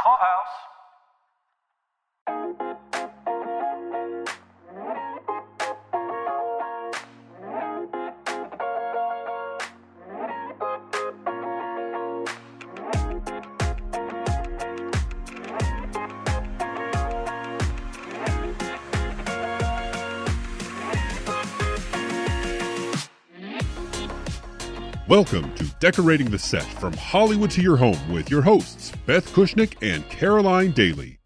Clubhouse. Welcome to Decorating the Set from Hollywood to your home with your hosts, Beth Kushnick and Caroline Daly.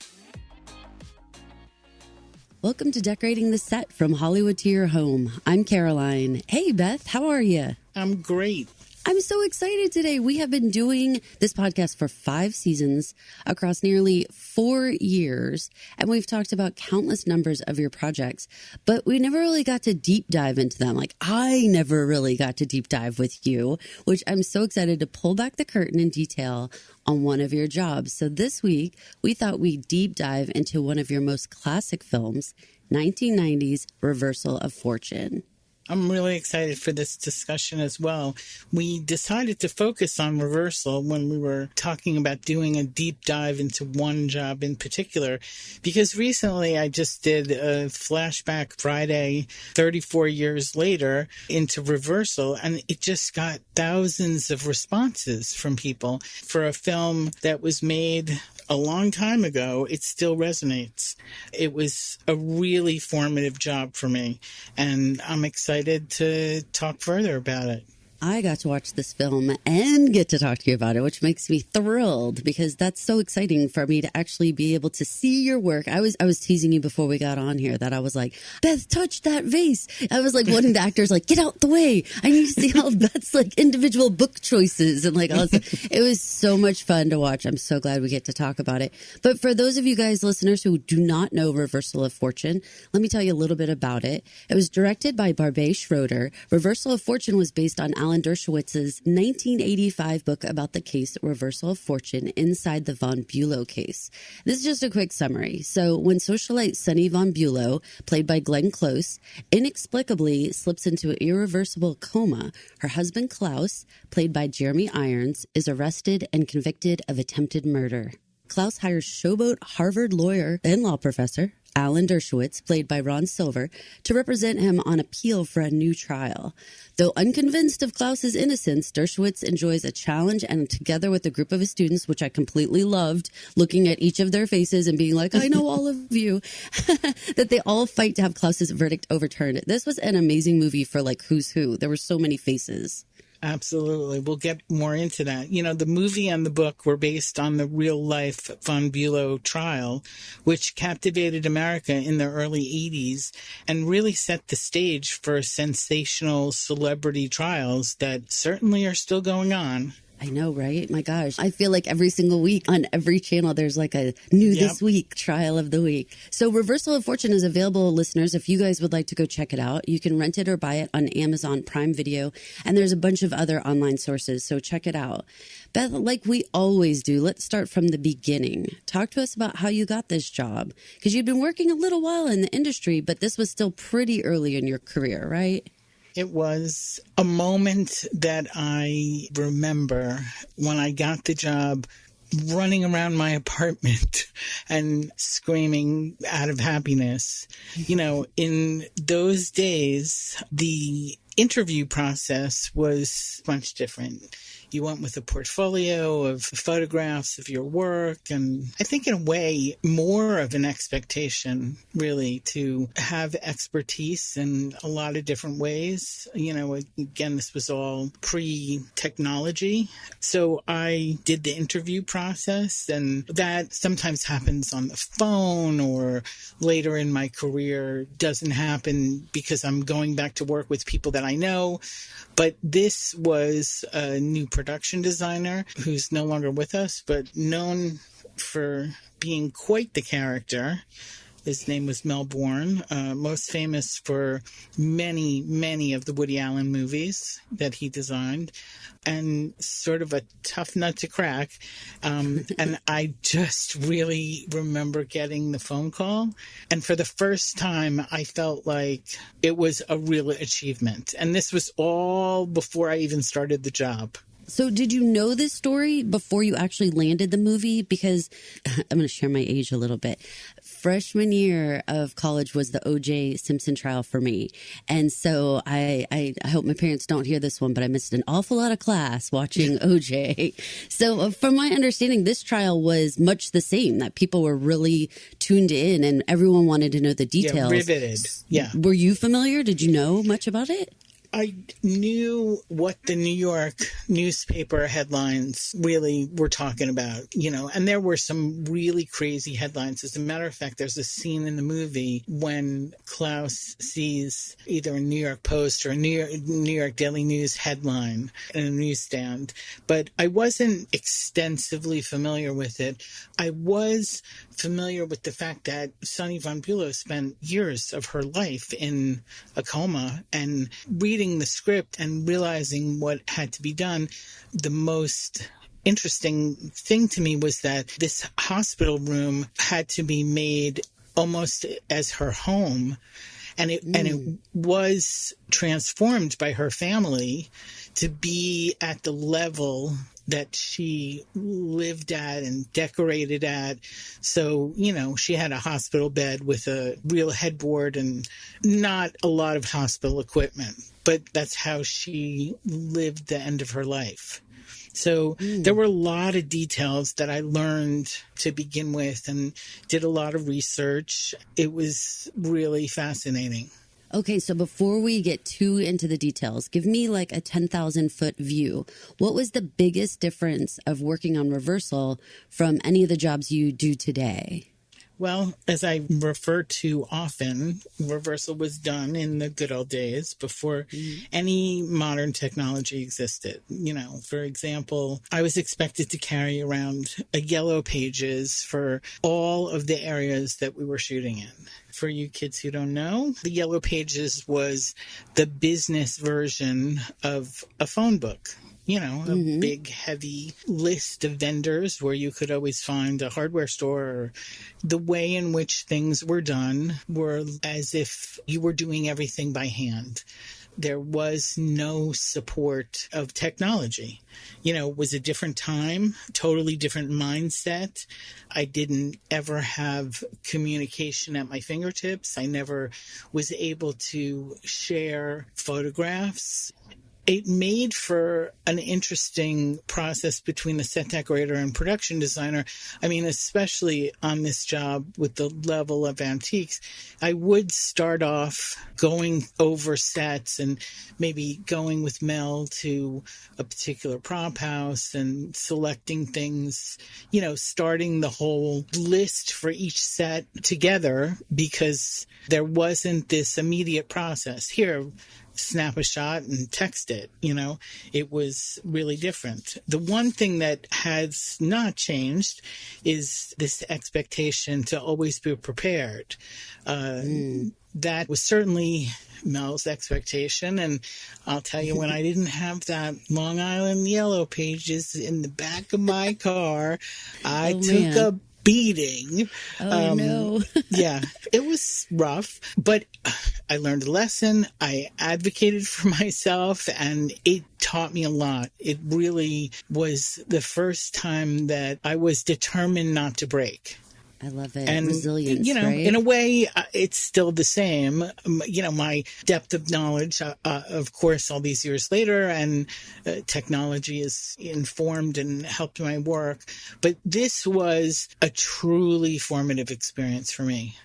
Welcome to Decorating the Set from Hollywood to your home. I'm Caroline. Hey, Beth, how are you? I'm great. I'm so excited today. We have been doing this podcast for 5 seasons across nearly 4 years, and we've talked about countless numbers of your projects, but we never really got to deep dive into them. Like, I never really got to deep dive with you, which I'm so excited to pull back the curtain in detail on one of your jobs. So this week, we thought we'd deep dive into one of your most classic films, 1990's Reversal of Fortune. I'm really excited for this discussion as well. We decided to focus on Reversal when we were talking about doing a deep dive into one job in particular, because recently I just did a flashback Friday 34 years later into Reversal, and it just got thousands of responses from people. For a film that was made a long time ago, it still resonates. It was a really formative job for me, and I'm excited to talk further about it. I got to watch this film and get to talk to you about it, which makes me thrilled because that's so exciting for me to actually be able to see your work. I was teasing you before we got on here that I was like, Beth, touch that vase. I was like wanting the actors like, get out the way. I need to see all Beth's like individual book choices and like all this. It was so much fun to watch. I'm so glad we get to talk about it. But for those of you guys listeners who do not know Reversal of Fortune, let me tell you a little bit about it. It was directed by Barbet Schroeder. Reversal of Fortune was based on Alan Dershowitz's 1985 book about the case Reversal of Fortune inside the von Bülow case. This is just a quick summary. So when socialite Sunny von Bülow, played by Glenn Close, inexplicably slips into an irreversible coma, her husband Klaus, played by Jeremy Irons, is arrested and convicted of attempted murder. Klaus hires showboat Harvard lawyer and law professor Alan Dershowitz, played by Ron Silver, to represent him on appeal for a new trial. Though unconvinced of Klaus's innocence, Dershowitz enjoys a challenge, and together with a group of his students, which I completely loved, looking at each of their faces and being like, I know all of you, that they all fight to have Klaus's verdict overturned. This was an amazing movie for like who's who. There were so many faces. Absolutely. We'll get more into that. You know, the movie and the book were based on the real-life von Bülow trial, which captivated America in the early 80s and really set the stage for sensational celebrity trials that certainly are still going on. I know, right? My gosh. I feel like every single week on every channel, there's like a new this week trial of the week. So Reversal of Fortune is available, listeners. If you guys would like to go check it out, you can rent it or buy it on Amazon Prime Video. And there's a bunch of other online sources. So check it out. Beth, like we always do, let's start from the beginning. Talk to us about how you got this job, because you'd been working a little while in the industry, but this was still pretty early in your career, right? It was a moment that I remember when I got the job, running around my apartment and screaming out of happiness. You know, in those days, the interview process was much different. You went with a portfolio of photographs of your work, and I think in a way more of an expectation really to have expertise in a lot of different ways. You know, again, this was all pre-technology. So I did the interview process, and that sometimes happens on the phone or later in my career doesn't happen because I'm going back to work with people that I know. But this was a new production designer who's no longer with us, but known for being quite the character. His name was Mel Bourne, most famous for many, many of the Woody Allen movies that he designed, and sort of a tough nut to crack. And I just really remember getting the phone call. And for the first time, I felt like it was a real achievement. And this was all before I even started the job. So did you know this story before you actually landed the movie? Because I'm going to share my age a little bit. Freshman year of college was the O.J. Simpson trial for me. And so I hope my parents don't hear this one, but I missed an awful lot of class watching O.J. So from my understanding, this trial was much the same, that people were really tuned in and everyone wanted to know the details. Yeah, riveted. Yeah. Were you familiar? Did you know much about it? I knew what the New York newspaper headlines really were talking about, and there were some really crazy headlines. As a matter of fact, there's a scene in the movie when Klaus sees either a New York Post or a New York Daily News headline in a newsstand. But I wasn't extensively familiar with it. I was familiar with the fact that Sunny von Bülow spent years of her life in a coma, and reading the script and realizing what had to be done, the most interesting thing to me was that this hospital room had to be made almost as her home, and it was transformed by her family to be at the level that she lived at and decorated at. So, she had a hospital bed with a real headboard and not a lot of hospital equipment, but that's how she lived the end of her life. So there were a lot of details that I learned to begin with and did a lot of research. It was really fascinating. Okay, so before we get too into the details, give me like a 10,000-foot view. What was the biggest difference of working on reversal from any of the jobs you do today? Well, as I refer to often, reversal was done in the good old days before any modern technology existed. For example, I was expected to carry around a yellow pages for all of the areas that we were shooting in. For you kids who don't know, the yellow pages was the business version of a phone book. A big, heavy list of vendors where you could always find a hardware store. The way in which things were done were as if you were doing everything by hand. There was no support of technology. It was a different time, totally different mindset. I didn't ever have communication at my fingertips. I never was able to share photographs. It made for an interesting process between the set decorator and production designer. I mean, especially on this job with the level of antiques, I would start off going over sets and maybe going with Mel to a particular prop house and selecting things, starting the whole list for each set together because there wasn't this immediate process. Here, snap a shot and text it. It was really different. The one thing that has not changed is this expectation to always be prepared. That was certainly Mel's expectation. And I'll tell you, when I didn't have that Long Island yellow pages in the back of my car, I took a beating. No. Yeah, it was rough, but I learned a lesson. I advocated for myself, and it taught me a lot. It really was the first time that I was determined not to break. I love it. And, resilience, right? In a way, it's still the same. My depth of knowledge, of course, all these years later, and technology has informed and helped my work. But this was a truly formative experience for me.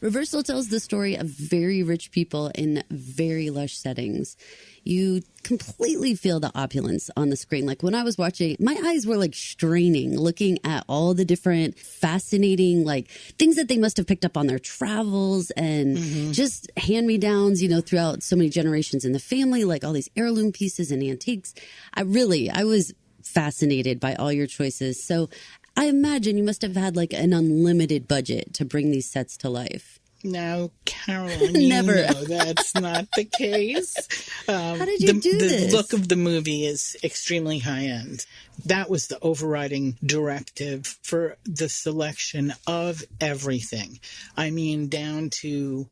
Reversal tells the story of very rich people in very lush settings. You completely feel the opulence on the screen. Like when I was watching, my eyes were like straining, looking at all the different fascinating things that they must have picked up on their travels and just hand-me-downs, throughout so many generations in the family, like all these heirloom pieces and antiques. I was fascinated by all your choices. So I imagine you must have had an unlimited budget to bring these sets to life. No, Caroline, Never. That's not the case. How did you do this? The look of the movie is extremely high-end. That was the overriding directive for the selection of everything. I mean, down to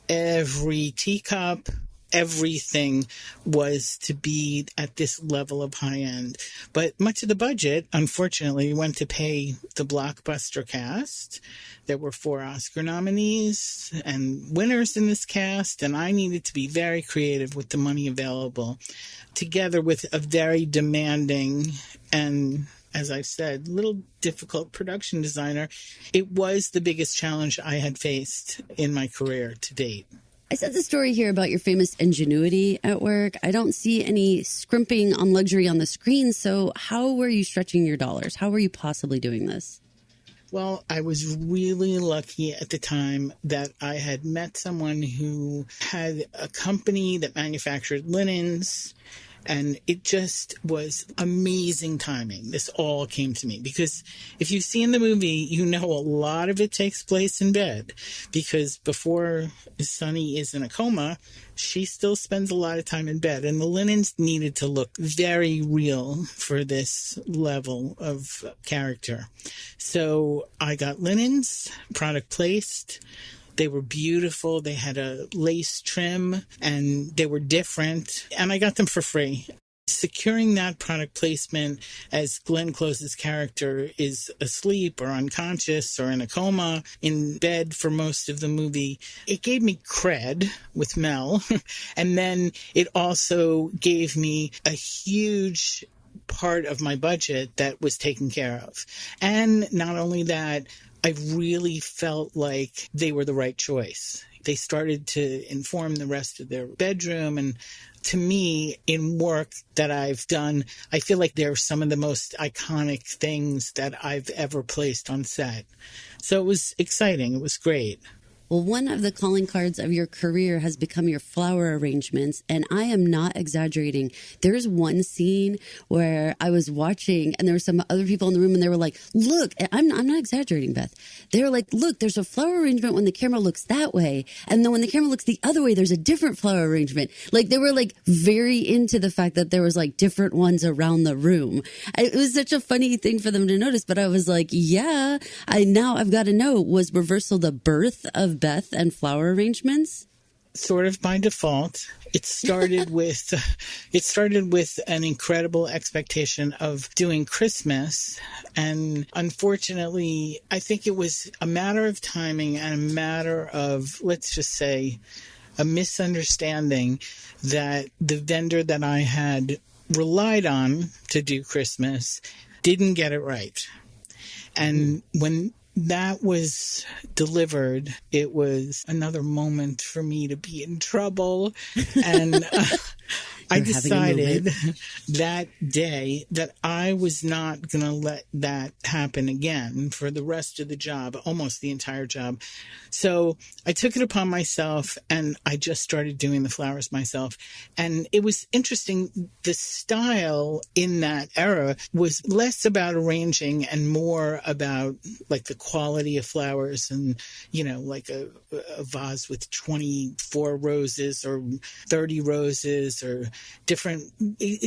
every teacup, everything was to be at this level of high end. But much of the budget, unfortunately, went to pay the blockbuster cast. There were 4 Oscar nominees and winners in this cast, and I needed to be very creative with the money available, together with a very demanding and, as I've said, little difficult production designer. It was the biggest challenge I had faced in my career to date. I said the story here about your famous ingenuity at work. I don't see any scrimping on luxury on the screen. So how were you stretching your dollars? How were you possibly doing this? Well, I was really lucky at the time that I had met someone who had a company that manufactured linens. And it just was amazing timing. This all came to me because if you've seen the movie, you know a lot of it takes place in bed, because before Sunny is in a coma, she still spends a lot of time in bed, and the linens needed to look very real for this level of character. So I got linens, product placed. They were beautiful. They had a lace trim and they were different. And I got them for free. Securing that product placement as Glenn Close's character is asleep or unconscious or in a coma in bed for most of the movie, it gave me cred with Mel. And then it also gave me a huge part of my budget that was taken care of. And not only that, I really felt like they were the right choice. They started to inform the rest of their bedroom. And to me, in work that I've done, I feel like they're some of the most iconic things that I've ever placed on set. So it was exciting. It was great. Well, one of the calling cards of your career has become your flower arrangements, and I am not exaggerating. There's one scene where I was watching, and there were some other people in the room, and they were like, look, I'm not exaggerating, Beth. They were like, look, there's a flower arrangement when the camera looks that way, and then when the camera looks the other way, there's a different flower arrangement. Like, they were like very into the fact that there was like different ones around the room. It was such a funny thing for them to notice, but I was like, yeah, I've got to know, was reversal the birth of Beth and flower arrangements? Sort of by default. It started with an incredible expectation of doing Christmas, and unfortunately, I think it was a matter of timing and a matter of, let's just say, a misunderstanding that the vendor that I had relied on to do Christmas didn't get it right. And when that was delivered, it was another moment for me to be in trouble. And I decided that day that I was not going to let that happen again for the rest of the job, almost the entire job. So I took it upon myself and I just started doing the flowers myself. And it was interesting. The style in that era was less about arranging and more about like the quality of flowers and, you know, like a vase with 24 roses or 30 roses or different.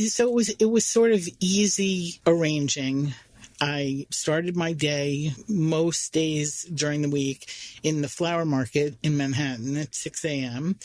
So it was sort of easy arranging. I started my day most days during the week in the flower market in Manhattan at 6 a.m.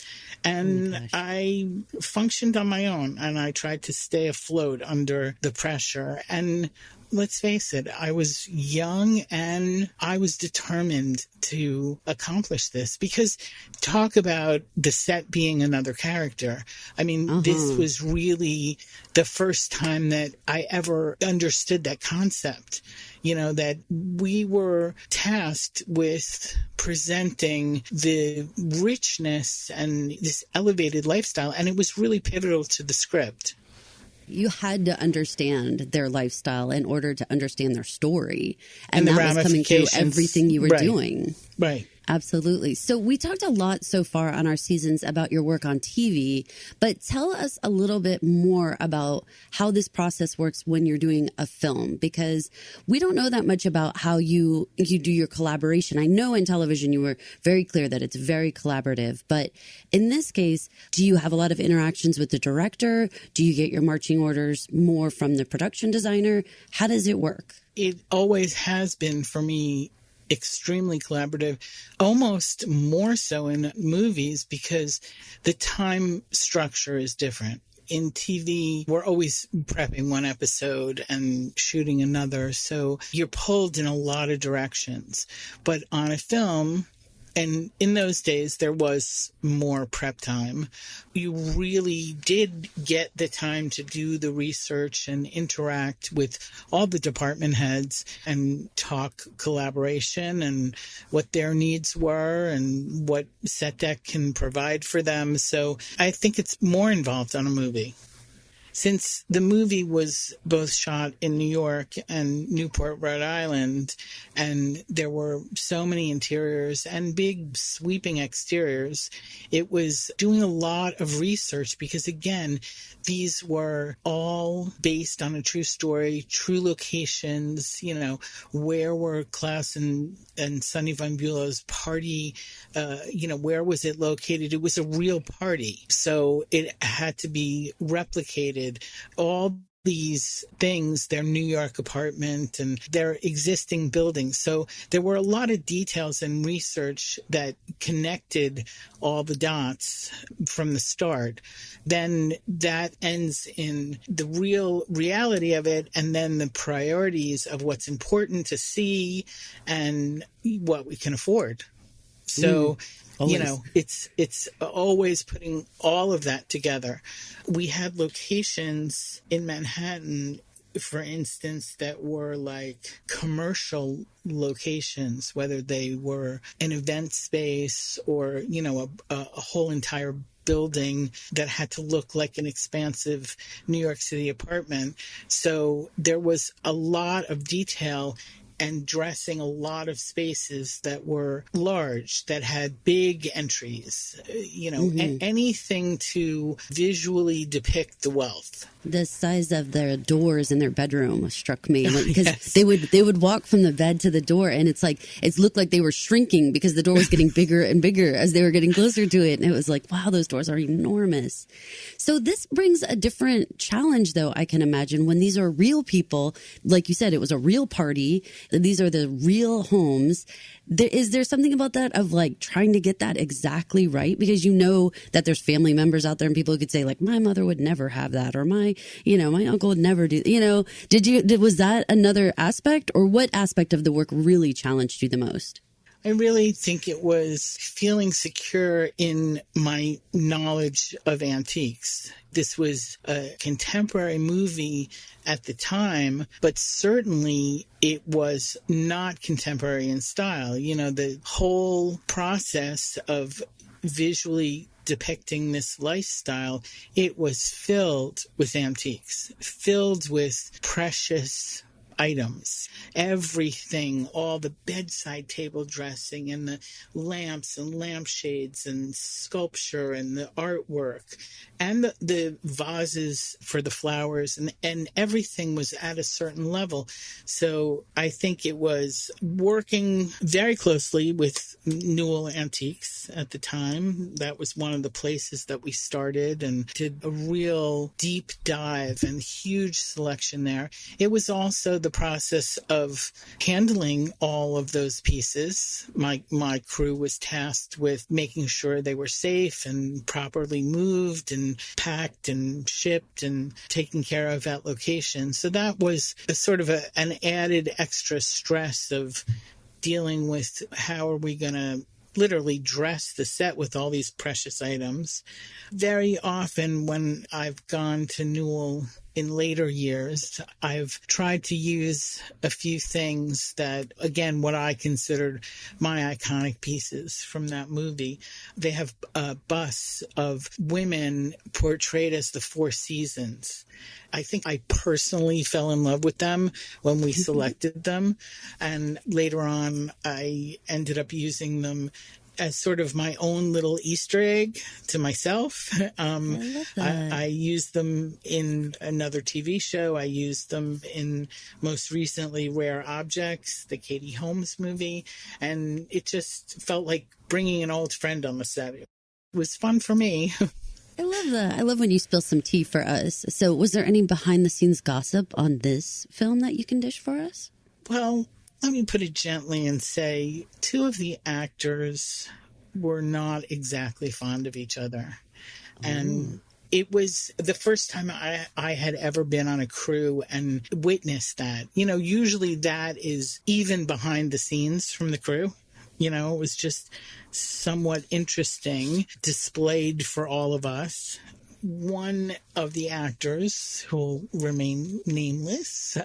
And I functioned on my own, and I tried to stay afloat under the pressure. And let's face it, I was young and I was determined to accomplish this, because talk about the set being another character. I mean, this was really the first time that I ever understood that concept, you know, that we were tasked with presenting the richness and this elevated lifestyle. And it was really pivotal to the script. You had to understand their lifestyle in order to understand their story. And the that was coming through everything you were doing. Right. Absolutely. So we talked a lot so far on our seasons about your work on TV, but tell us a little bit more about how this process works when you're doing a film, because we don't know that much about how you do your collaboration. I know in television you were very clear that it's very collaborative, but in this case, do you have a lot of interactions with the director? Do you get your marching orders more from the production designer? How does it work? It always has been for me extremely collaborative, almost more so in movies because the time structure is different. In TV, we're always prepping one episode and shooting another, so you're pulled in a lot of directions. But on a film, and in those days, there was more prep time. You really did get the time to do the research and interact with all the department heads and talk collaboration and what their needs were and what Set Dec can provide for them. So I think it's more involved on a movie. Since the movie was both shot in New York and Newport, Rhode Island, and there were so many interiors and big sweeping exteriors, it was doing a lot of research because, again, these were all based on a true story, true locations. You know, where were Claus and Sunny von Bülow's party? Where was it located? It was a real party. So it had to be replicated. All these things, their New York apartment and their existing buildings. So there were a lot of details and research that connected all the dots from the start. Then that ends in the real reality of it, and then the priorities of what's important to see and what we can afford. So it's always putting all of that together. We had locations in Manhattan, for instance, that were like commercial locations, whether they were an event space or, a whole entire building that had to look like an expansive New York City apartment. So there was a lot of detail and dressing a lot of spaces that were large, that had big entries, and anything to visually depict the wealth. The size of their doors in their bedroom struck me because they would walk from the bed to the door, and it looked like they were shrinking because the door was getting bigger and bigger as they were getting closer to it. And it was like, wow, those doors are enormous. So this brings a different challenge, though, I can imagine, when these are real people. Like you said, it was a real party. These are the real homes. Is there something about that of like trying to get that exactly right? Because you know that there's family members out there and people who could say like, my mother would never have that, or my uncle would never do, was that another aspect, or what aspect of the work really challenged you the most? I really think it was feeling secure in my knowledge of antiques. This was a contemporary movie at the time, but certainly it was not contemporary in style. The whole process of visually depicting this lifestyle, it was filled with antiques, filled with precious items, everything, all the bedside table dressing and the lamps and lampshades and sculpture and the artwork and the vases for the flowers, and everything was at a certain level. So I think it was working very closely with Newell Antiques at the time. That was one of the places that we started and did a real deep dive and huge selection there. It was also the process of handling all of those pieces. My crew was tasked with making sure they were safe and properly moved and packed and shipped and taken care of at location. So that was a sort of an added extra stress of dealing with how are we going to literally dress the set with all these precious items. Very often when I've gone to Newell in later years, I've tried to use a few things that, again, what I considered my iconic pieces from that movie. They have busts of women portrayed as the Four Seasons. I think I personally fell in love with them when we selected them. And later on, I ended up using them as sort of my own little Easter egg to myself. I used them in another TV show. I used them in most recently Rare Objects, the Katie Holmes movie. And it just felt like bringing an old friend on the set. It was fun for me. I love that. I love when you spill some tea for us. So was there any behind the scenes gossip on this film that you can dish for us? Well, let me put it gently and say 2 of the actors were not exactly fond of each other. And it was the first time I had ever been on a crew and witnessed that. Usually that is even behind the scenes from the crew. It was just somewhat interesting, displayed for all of us. One of the actors, who will remain nameless,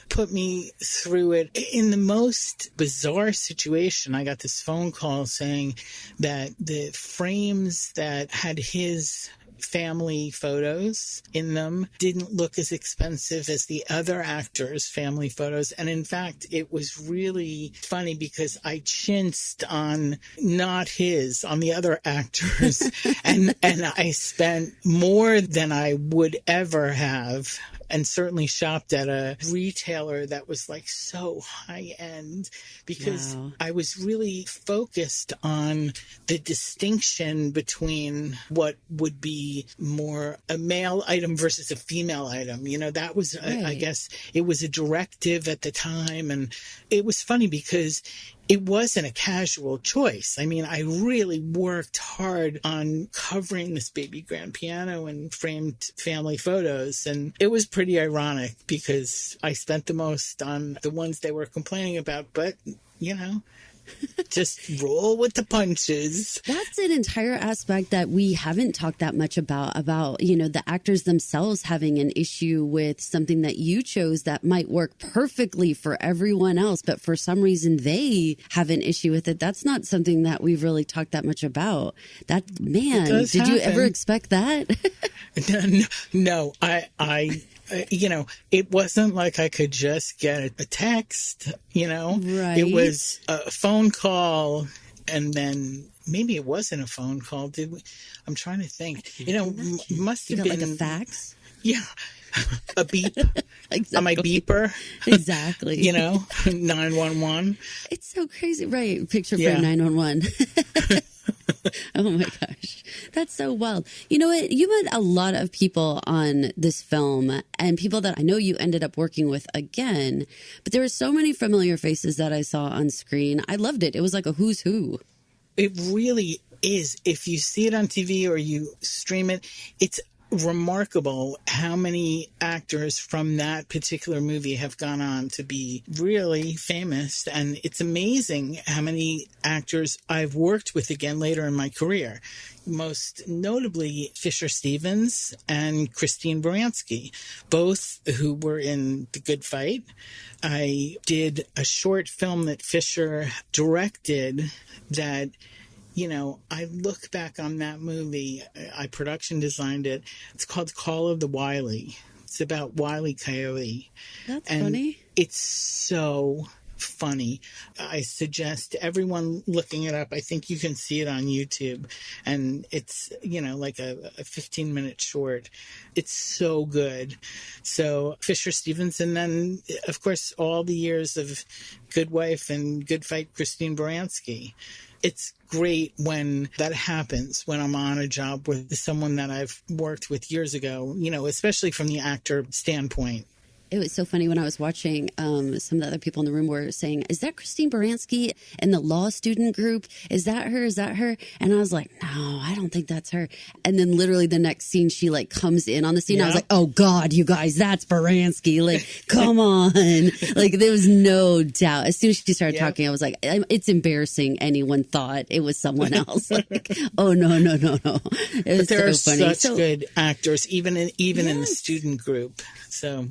put me through it in the most bizarre situation. I got this phone call saying that the frames that had his family photos in them didn't look as expensive as the other actors' family photos. And in fact, it was really funny because I chinced on not his, on the other actors. and I spent more than I would ever have, and certainly shopped at a retailer that was like so high end, because I was really focused on the distinction between what would be more a male item versus a female item. That was, I guess, it was a directive at the time. And it was funny because it wasn't a casual choice. I mean, I really worked hard on covering this baby grand piano and framed family photos. And it was pretty ironic because I spent the most on the ones they were complaining about. But, just roll with the punches. That's an entire aspect that we haven't talked that much about, the actors themselves having an issue with something that you chose that might work perfectly for everyone else, but for some reason they have an issue with it. That's not something that we've really talked that much about. Did you ever expect that? No, it wasn't like I could just get a text, Right. It was a phone call, and then maybe it wasn't a phone call. I'm trying to think. Must have been like a fax. Yeah. A beep. Exactly. On my beeper. Exactly. 911. It's so crazy. Right. Picture frame 911. Oh my gosh. That's so wild. You know what? You met a lot of people on this film, and people that I know you ended up working with again, but there were so many familiar faces that I saw on screen. I loved it. It was like a who's who. It really is. If you see it on TV or you stream it, it's remarkable how many actors from that particular movie have gone on to be really famous. And it's amazing how many actors I've worked with again later in my career. Most notably Fisher Stevens and Christine Baranski, both who were in The Good Fight. I did a short film that Fisher directed that, I look back on that movie. I production designed it. It's called Call of the Wily. It's about Wile E. Coyote. That's funny. It's so funny. I suggest everyone looking it up. I think you can see it on YouTube. And it's, like a 15-minute short. It's so good. So Fisher Stevens, and then, of course, all the years of Good Wife and Good Fight, Christine Baranski. It's great when that happens, when I'm on a job with someone that I've worked with years ago, especially from the actor standpoint. It was so funny when I was watching, some of the other people in the room were saying, is that Christine Baranski in the law student group? Is that her? Is that her? And I was like, no, I don't think that's her. And then literally the next scene, she comes in on the scene. Yep. I was like, oh God, you guys, that's Baranski. Come on. There was no doubt. As soon as she started talking, I was like, it's embarrassing anyone thought it was someone else. Oh, no. It was there so are funny. Such good actors, even in the student group. So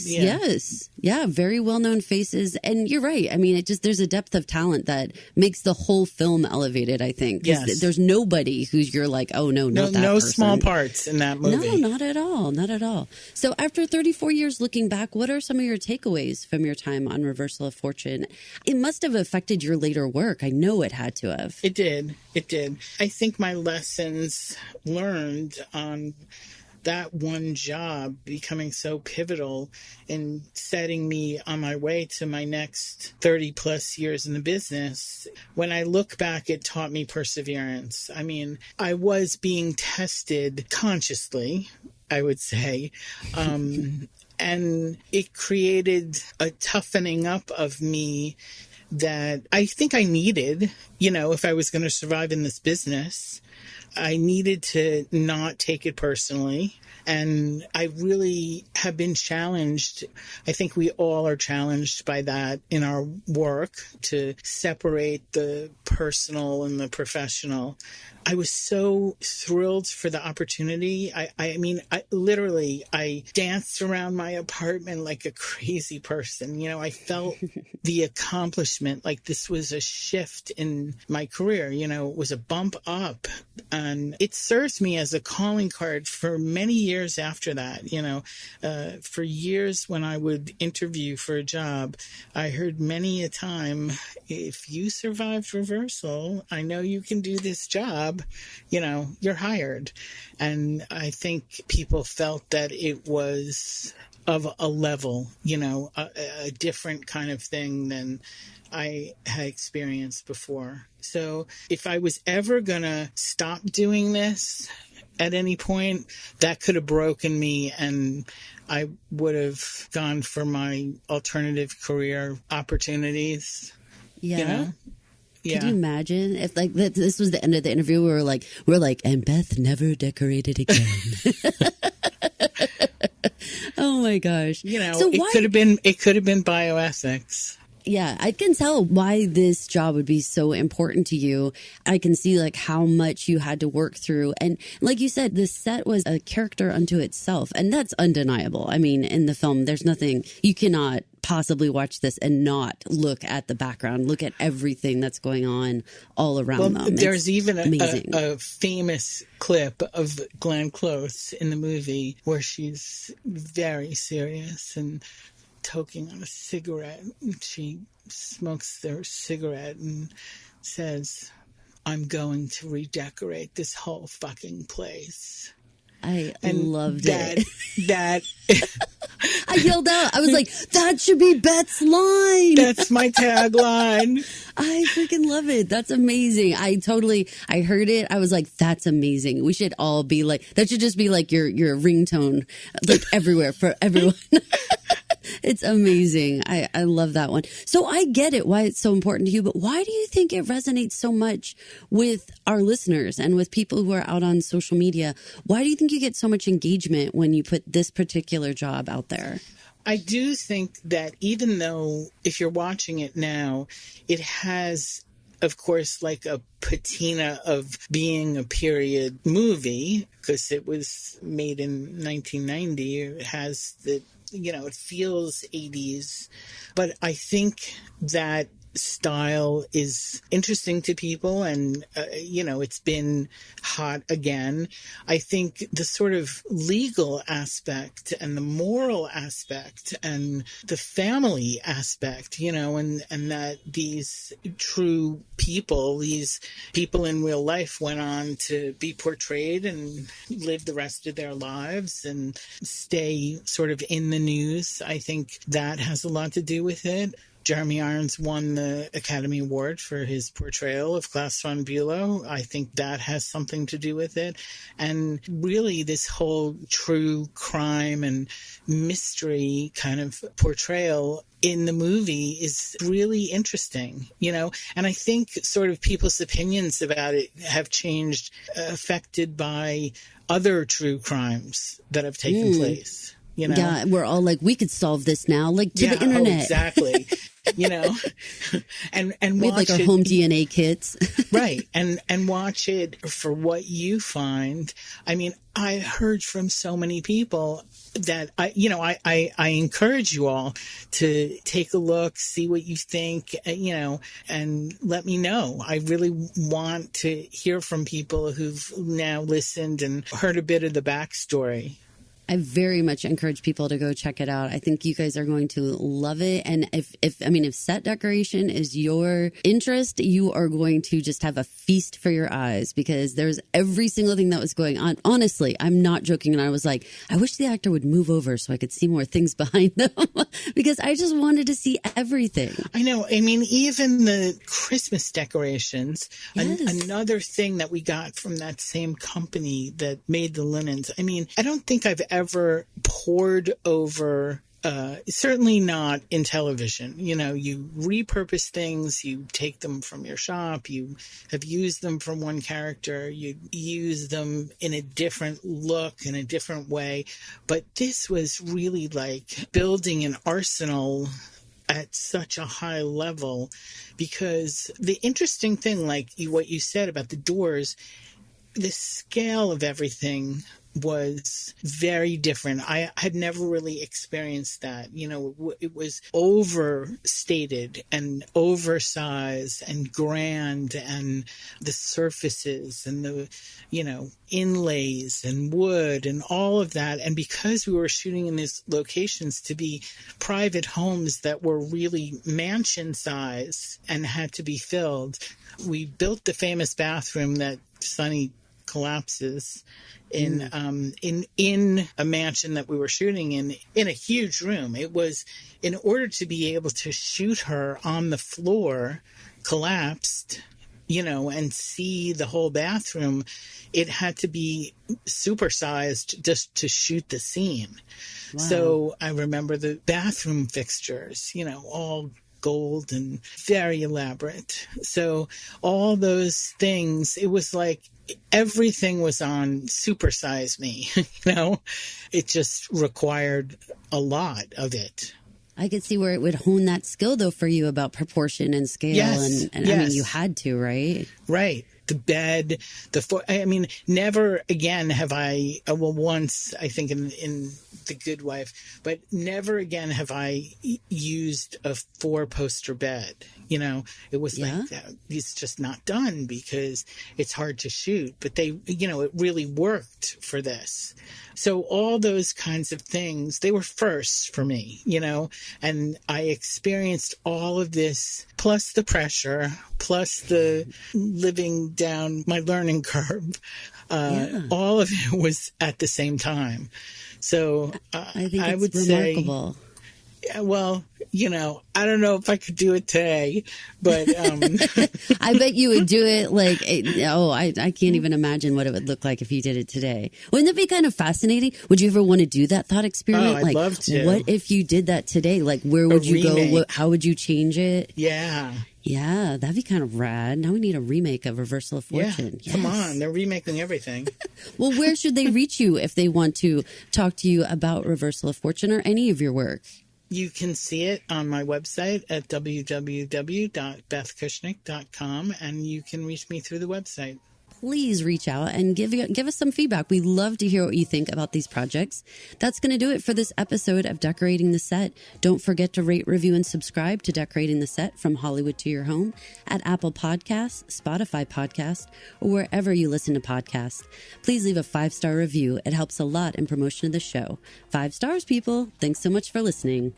Yes. Yeah, very well-known faces. And you're right. I mean, there's a depth of talent that makes the whole film elevated, I think. Yes. There's nobody who's you're like, oh, no, not that person. Small parts in that movie. No, not at all. Not at all. So after 34 years looking back, what are some of your takeaways from your time on Reversal of Fortune? It must have affected your later work. I know it had to have. It did. I think my lessons learned on that one job becoming so pivotal in setting me on my way to my next 30 plus years in the business. When I look back, it taught me perseverance. I mean, I was being tested consciously, I would say, And it created a toughening up of me that I think I needed, if I was going to survive in this business. I needed to not take it personally. And I really have been challenged. I think we all are challenged by that in our work, to separate the personal and the professional. I was so thrilled for the opportunity. I mean, I danced around my apartment like a crazy person. I felt the accomplishment, like this was a shift in my career. It was a bump up, and it served me as a calling card for many years after that. For years when I would interview for a job, I heard many a time, if you survived reversal, I know you can do this job. You're hired. And I think people felt that it was of a level, a different kind of thing than I had experienced before. So if I was ever going to stop doing this at any point, that could have broken me, and I would have gone for my alternative career opportunities. Yeah. Could you imagine if this was the end of the interview? We're like, and Beth never decorated again. Oh my gosh! It could have been bioethics. Yeah, I can tell why this job would be so important to you. I can see how much you had to work through. And like you said, the set was a character unto itself. And that's undeniable. I mean, in the film, there's nothing, you cannot possibly watch this and not look at the background, look at everything that's going on all around them. There's even a famous clip of Glenn Close in the movie where she's very serious and toking on a cigarette. She smokes their cigarette and says, "I'm going to redecorate this whole fucking place." I loved it. That I yelled out. I was like, that should be Beth's line. That's my tagline. I freaking love it. That's amazing. I heard it. I was like, that's amazing. We should all be like, that should just be like your ringtone, like everywhere for everyone. It's amazing. I love that one. So I get it, why it's so important to you, but why do you think it resonates so much with our listeners and with people who are out on social media? Why do you think you get so much engagement when you put this particular job out there? I do think that even though if you're watching it now, it has, of course, like a patina of being a period movie because it was made in 1990. It has the it feels 80s, but I think that style is interesting to people, and it's been hot again. I think the sort of legal aspect and the moral aspect and the family aspect, and that these true people, these people in real life went on to be portrayed and live the rest of their lives and stay sort of in the news. I think that has a lot to do with it. Jeremy Irons won the Academy Award for his portrayal of Claus von Bülow. I think that has something to do with it. And really this whole true crime and mystery kind of portrayal in the movie is really interesting, and I think sort of people's opinions about it have changed, affected by other true crimes that have taken place. Yeah, we're all like, we could solve this now, like to the internet. Oh, exactly. And we have like our home DNA kits. Right. And watch it for what you find. I mean, I heard from so many people that I encourage you all to take a look, see what you think, and let me know. I really want to hear from people who've now listened and heard a bit of the backstory. I very much encourage people to go check it out. I think you guys are going to love it. And if set decoration is your interest, you are going to just have a feast for your eyes, because there's every single thing that was going on. Honestly, I'm not joking. And I was like, I wish the actor would move over so I could see more things behind them because I just wanted to see everything. I know. I mean, even the Christmas decorations, yes. Another thing that we got from that same company that made the linens. I mean, I don't think I've ever pored over, certainly not in television. You know, you repurpose things, you take them from your shop, you have used them from one character, you use them in a different look, in a different way. But this was really like building an arsenal at such a high level, because the interesting thing, like what you said about the doors, the scale of everything was very different. I had never really experienced that. You know, it was overstated and oversized and grand, and the surfaces and the, you know, inlays and wood and all of that. And because we were shooting in these locations to be private homes that were really mansion size and had to be filled, we built the famous bathroom that Sunny collapses in a mansion that we were shooting in a huge room. It was, in order to be able to shoot her on the floor collapsed, you know, and see the whole bathroom, it had to be supersized just to shoot the scene. Wow. So I remember the bathroom fixtures, you know, all gold and very elaborate. So all those things, it was like everything was on supersize me, you know. It just required a lot of it. I could see where it would hone that skill, though, for you about proportion and scale. Yes, and yes. I mean, you had to, right? Right. The bed, I mean, never again have I, well, once, I think in The Good Wife, but never again have I used a 4-poster bed. You know, it was like that. It's just not done because it's hard to shoot, but they, you know, it really worked for this. So all those kinds of things, they were firsts for me, you know, and I experienced all of this, plus the pressure, plus the living down my learning curve. All of it was at the same time. So I think I would remarkable. Say, well, you know, I don't know if I could do it today, but I bet you would do it like, I can't even imagine what it would look like if you did it today. Wouldn't that be kind of fascinating? Would you ever want to do that thought experiment? Oh, I'd love to. What if you did that today? Like, where would you go? How would you change it? Yeah. Yeah, that'd be kind of rad. Now we need a remake of Reversal of Fortune. Yeah, yes. Come on, they're remaking everything. Well, where should they reach you if they want to talk to you about Reversal of Fortune or any of your work? You can see it on my website at www.bethkushnick.com, and you can reach me through the website. Please reach out and give us some feedback. We love to hear what you think about these projects. That's going to do it for this episode of Decorating the Set. Don't forget to rate, review, and subscribe to Decorating the Set from Hollywood to Your Home at Apple Podcasts, Spotify Podcast, or wherever you listen to podcasts. Please leave a 5-star review. It helps a lot in promotion of the show. 5 stars, people. Thanks so much for listening.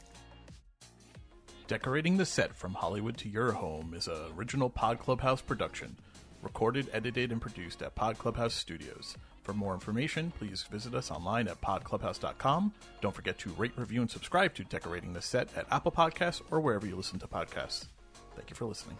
Decorating the Set from Hollywood to Your Home is an original Pod Clubhouse production. Recorded, edited, and produced at Pod Clubhouse Studios. For more information, please visit us online at podclubhouse.com. Don't forget to rate, review, and subscribe to Decorating the Set at Apple Podcasts or wherever you listen to podcasts. Thank you for listening.